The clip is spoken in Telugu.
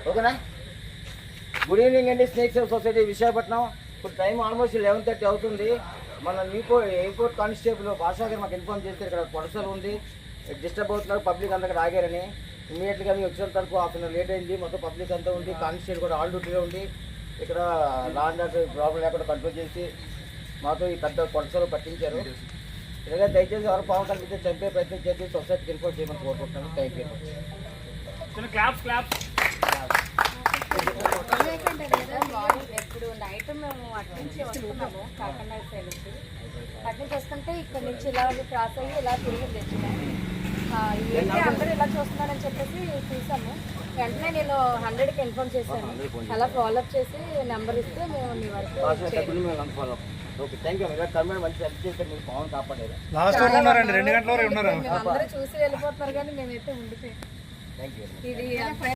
ఓకేనా. గుడ్ ఈవినింగ్ అండి, స్నేక్ సేవ్ సొసైటీ విశాఖపట్నం. ఇప్పుడు టైం ఆల్మోస్ట్ 11:30 అవుతుంది. మన ఎయిర్పోర్ట్ కానిస్టేబుల్ భాషా గారు మాకు ఇన్ఫార్మ్ చేస్తే ఇక్కడ కొడసలు ఉంది, డిస్టర్బ్ అవుతున్నారు, పబ్లిక్ అంతా ఆగారని. ఇమీడియట్గా మేము వచ్చిన తరకు హాఫ్ అన్ అవర్ లేట్ అయింది. మొత్తం పబ్లిక్ అంతా ఉంది, కానిస్టేబుల్ కూడా ఆల్ డ్యూటీలో ఉంది. ఇక్కడ లా అండ్ ఆర్డర్ ప్రాబ్లం లేకుండా కంట్రోల్ చేసి మాతో ఈ పెద్ద కొడసలు పట్టించారు. ఇలాగే దయచేసి ఎవరు పాము కనిపిస్తే చంపే ప్రయత్నం చేసి సొసైటీకి ఇన్ఫార్మ్ చేయమని కోరుకుంటున్నాను. Thank you. ఇప్పుడు నైట్ మేము అటు నుంచి వస్తున్నాము, కాకినాడ సైడ్ నుంచి. అటు నుంచి వస్తుంటే ఇక్కడ నుంచి ఇలా క్రాస్ అయ్యి ఇలా తిరిగి తెచ్చినాము. ఏంటి అందరూ ఇలా చూస్తున్నారని చెప్పేసి చూసాము. వెంటనే నేను 100కి ఇన్ఫార్మ్ చేశాను. అలా ఫాలోఅప్ చేసి నెంబర్ ఇస్తే మేము మీ వరకు అందరూ చూసి వెళ్ళిపోతున్నారు కానీ మేమైతే ఉండిపోయాం. ఇది